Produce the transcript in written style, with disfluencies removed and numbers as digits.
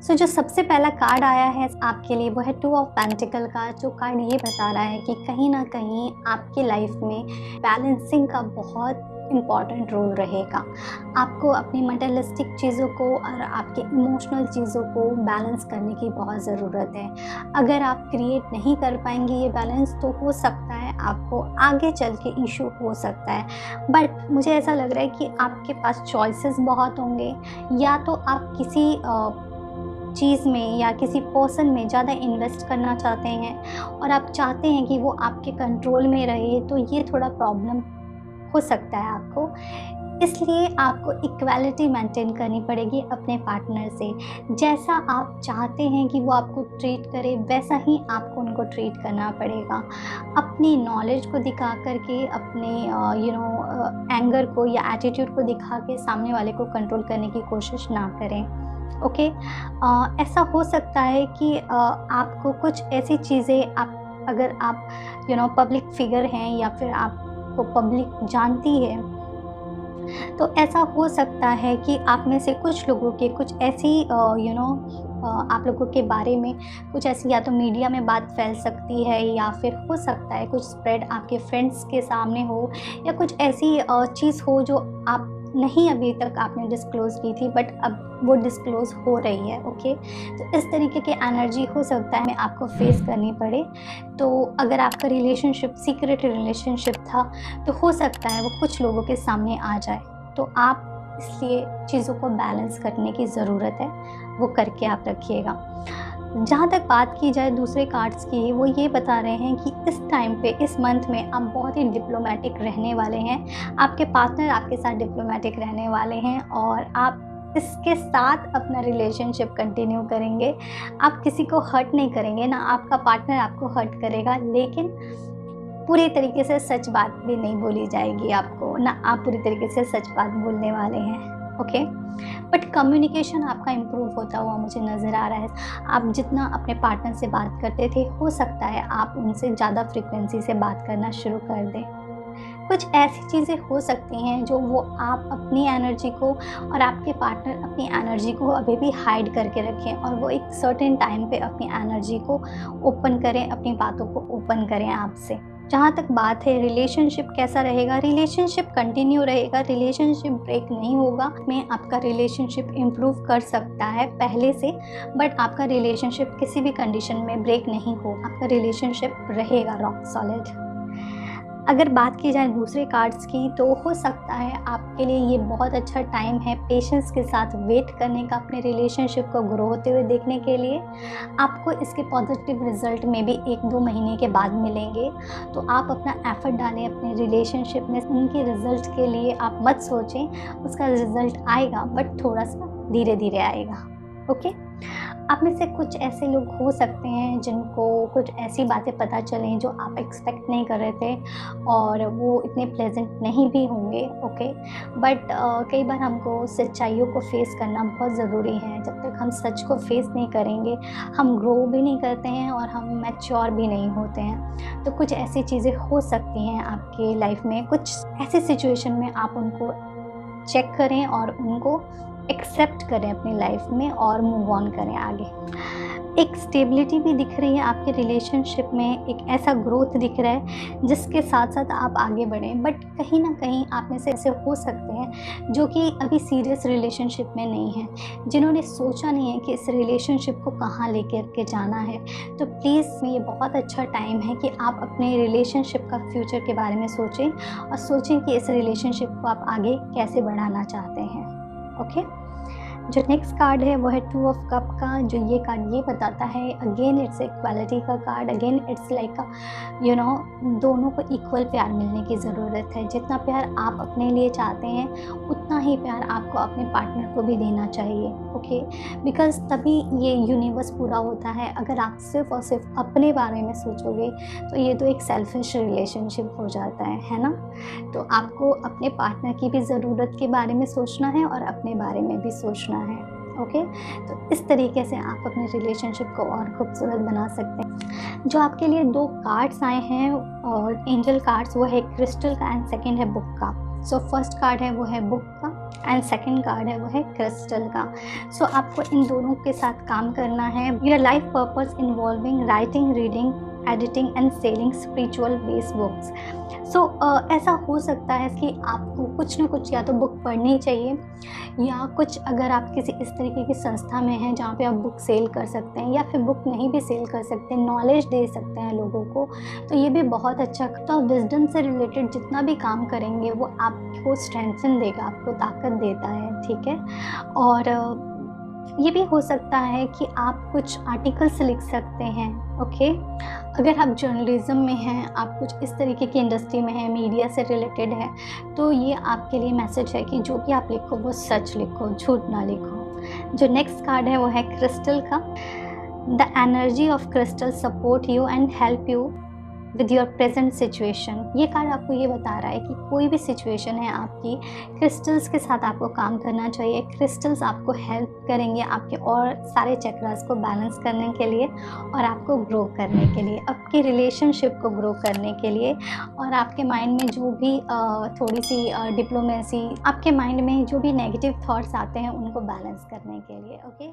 सो जो सबसे पहला कार्ड आया है आपके लिए वो है 2 ऑफ पेंटिकल का, जो कार्ड ये बता रहा है कि कहीं ना कहीं आपकी लाइफ में बैलेंसिंग का बहुत इम्पॉर्टेंट रोल रहेगा। आपको अपनी मटेरियलिस्टिक चीज़ों को और आपके इमोशनल चीज़ों को बैलेंस करने की बहुत ज़रूरत है। अगर आप क्रिएट नहीं कर पाएंगे ये बैलेंस, तो हो सकता है आपको आगे चल के इशू हो सकता है। बट मुझे ऐसा लग रहा है कि आपके पास चॉइसेस बहुत होंगे। या तो आप किसी चीज़ में या किसी पर्सन में ज़्यादा इन्वेस्ट करना चाहते हैं और आप चाहते हैं कि वो आपके कंट्रोल में रहे, तो ये थोड़ा प्रॉब्लम हो सकता है आपको। इसलिए आपको इक्वालिटी मेंटेन करनी पड़ेगी अपने पार्टनर से। जैसा आप चाहते हैं कि वो आपको ट्रीट करे, वैसा ही आपको उनको ट्रीट करना पड़ेगा। अपनी नॉलेज को दिखा करके, अपने एंगर को या एटीट्यूड को दिखा के सामने वाले को कंट्रोल करने की कोशिश ना करें। ओके। ऐसा हो सकता है कि आपको कुछ ऐसी चीज़ें, आप अगर आप पब्लिक फिगर हैं या फिर आपको पब्लिक जानती है, तो ऐसा हो सकता है कि आप में से कुछ लोगों के कुछ ऐसी आप लोगों के बारे में कुछ ऐसी या तो मीडिया में बात फैल सकती है, या फिर हो सकता है कुछ स्प्रेड आपके फ्रेंड्स के सामने हो, या कुछ ऐसी चीज़ हो जो आप नहीं अभी तक आपने डिस्क्लोज़ की थी, बट अब वो डिस्क्लोज़ हो रही है। ओके। तो इस तरीके की एनर्जी हो सकता है आपको फेस करनी पड़े। तो अगर आपका रिलेशनशिप सीक्रेट रिलेशनशिप था, तो हो सकता है वो कुछ लोगों के सामने आ जाए। तो आप इसलिए चीज़ों को बैलेंस करने की ज़रूरत है, वो करके आप रखिएगा। जहाँ तक बात की जाए दूसरे कार्ड्स की, वो ये बता रहे हैं कि इस टाइम पे, इस मंथ में आप बहुत ही डिप्लोमेटिक रहने वाले हैं। आपके पार्टनर आपके साथ डिप्लोमेटिक रहने वाले हैं और आप इसके साथ अपना रिलेशनशिप कंटिन्यू करेंगे। आप किसी को हर्ट नहीं करेंगे, ना आपका पार्टनर आपको हर्ट करेगा, लेकिन पूरी तरीके से सच बात भी नहीं बोली जाएगी आपको, ना आप पूरी तरीके से सच बात बोलने वाले हैं। ओके। बट कम्युनिकेशन आपका इम्प्रूव होता हुआ मुझे नज़र आ रहा है। आप जितना अपने पार्टनर से बात करते थे, हो सकता है आप उनसे ज़्यादा फ्रीक्वेंसी से बात करना शुरू कर दें। कुछ ऐसी चीज़ें हो सकती हैं जो वो आप अपनी एनर्जी को और आपके पार्टनर अपनी एनर्जी को अभी भी हाइड करके रखें, और वो एक सर्टेन टाइम पे अपनी एनर्जी को ओपन करें, अपनी बातों को ओपन करें आपसे। जहाँ तक बात है रिलेशनशिप कैसा रहेगा, रिलेशनशिप कंटिन्यू रहेगा, रिलेशनशिप ब्रेक नहीं होगा। में आपका रिलेशनशिप इम्प्रूव कर सकता है पहले से, बट आपका रिलेशनशिप किसी भी कंडीशन में ब्रेक नहीं हो, आपका रिलेशनशिप रहेगा रॉक सॉलिड। अगर बात की जाए दूसरे कार्ड्स की, तो हो सकता है आपके लिए ये बहुत अच्छा टाइम है पेशेंस के साथ वेट करने का, अपने रिलेशनशिप को ग्रो होते हुए देखने के लिए। आपको इसके पॉजिटिव रिजल्ट में भी 1-2 महीने के बाद मिलेंगे। तो आप अपना एफर्ट डालें अपने रिलेशनशिप में। उनके रिजल्ट के लिए आप मत सोचें, उसका रिजल्ट आएगा, बट थोड़ा सा धीरे धीरे आएगा। ओके। आप में से कुछ ऐसे लोग हो सकते हैं जिनको कुछ ऐसी बातें पता चलें जो आप एक्सपेक्ट नहीं कर रहे थे, और वो इतने प्लेजेंट नहीं भी होंगे। ओके। बट कई बार हमको सच्चाइयों को फेस करना बहुत ज़रूरी है। जब तक हम सच को फेस नहीं करेंगे, हम ग्रो भी नहीं करते हैं और हम मैच्योर भी नहीं होते हैं। तो कुछ ऐसी चीज़ें हो सकती हैं आपके लाइफ में, कुछ ऐसी सिचुएशन में आप उनको चेक करें और उनको एक्सेप्ट करें अपनी लाइफ में और मूव ऑन करें आगे। एक स्टेबिलिटी भी दिख रही है आपके रिलेशनशिप में, एक ऐसा ग्रोथ दिख रहा है जिसके साथ साथ आप आगे बढ़ें। बट कहीं ना कहीं आप में से ऐसे हो सकते हैं जो कि अभी सीरियस रिलेशनशिप में नहीं हैं, जिन्होंने सोचा नहीं है कि इस रिलेशनशिप को कहाँ लेकर के जाना है। तो प्लीज़ ये बहुत अच्छा टाइम है कि आप अपने रिलेशनशिप का फ्यूचर के बारे में सोचें, और सोचें कि इस रिलेशनशिप को आप आगे कैसे बढ़ाना चाहते हैं। ओके। जो नेक्स्ट कार्ड है वो है 2 ऑफ कप का। जो ये कार्ड ये बताता है, अगेन इट्स इक्वालिटी का कार्ड। अगेन इट्स लाइक दोनों को इक्वल प्यार मिलने की ज़रूरत है। जितना प्यार आप अपने लिए चाहते हैं, उतना ही प्यार आपको अपने पार्टनर को भी देना चाहिए। ओके। बिकॉज तभी ये यूनिवर्स पूरा होता है। अगर आप सिर्फ और सिर्फ अपने बारे में सोचोगे, तो ये तो एक सेल्फिश रिलेशनशिप हो जाता है ना। तो आपको अपने पार्टनर की भी ज़रूरत के बारे में सोचना है और अपने बारे में भी सोचना है। ओके। तो इस तरीके से आप अपने रिलेशनशिप को और खूबसूरत बना सकते हैं। जो आपके लिए 2 कार्ड्स आए हैं और एंजल कार्ड्स, वो है क्रिस्टल का एंड सेकंड है बुक का। सो फर्स्ट कार्ड है वो है बुक का, एंड सेकंड कार्ड है वो है क्रिस्टल का। सो आपको इन दोनों के साथ काम करना है। Your life purpose involving writing, reading, editing and selling spiritual based books. So ऐसा हो सकता है कि आपको कुछ ना कुछ या तो बुक पढ़नी चाहिए, या कुछ अगर आप किसी इस तरीके की संस्था में हैं जहाँ पे आप बुक सेल कर सकते हैं, या फिर बुक नहीं भी सेल कर सकते, नॉलेज दे सकते हैं लोगों को, तो ये भी बहुत अच्छा। तो विजडम से रिलेटेड जितना भी काम करेंगे वो आपको स्ट्रेंथन देगा, आपको ताकत देता है, ठीक है। और ये भी हो सकता है कि आप कुछ आर्टिकल्स लिख सकते हैं, ओके। अगर आप जर्नलिज्म में हैं, आप कुछ इस तरीके की इंडस्ट्री में हैं, मीडिया से रिलेटेड है, तो ये आपके लिए मैसेज है कि जो भी आप लिखो वो सच लिखो, झूठ ना लिखो। जो नेक्स्ट कार्ड है वो है क्रिस्टल का। The energy of crystal support you and help you with your present situation. ये कार्ड आपको ये बता रहा है कि कोई भी सिचुएशन है आपकी, क्रिस्टल्स के साथ आपको काम करना चाहिए। क्रिस्टल्स आपको हेल्प करेंगे आपके और सारे चक्रास को बैलेंस करने के लिए, और आपको ग्रो करने के लिए, आपकी रिलेशनशिप को ग्रो करने के लिए, और आपके माइंड में जो भी थोड़ी सी डिप्लोमेसी, आपके माइंड में जो भी नेगेटिव थॉट्स आते हैं उनको बैलेंस करने के लिए, ओके।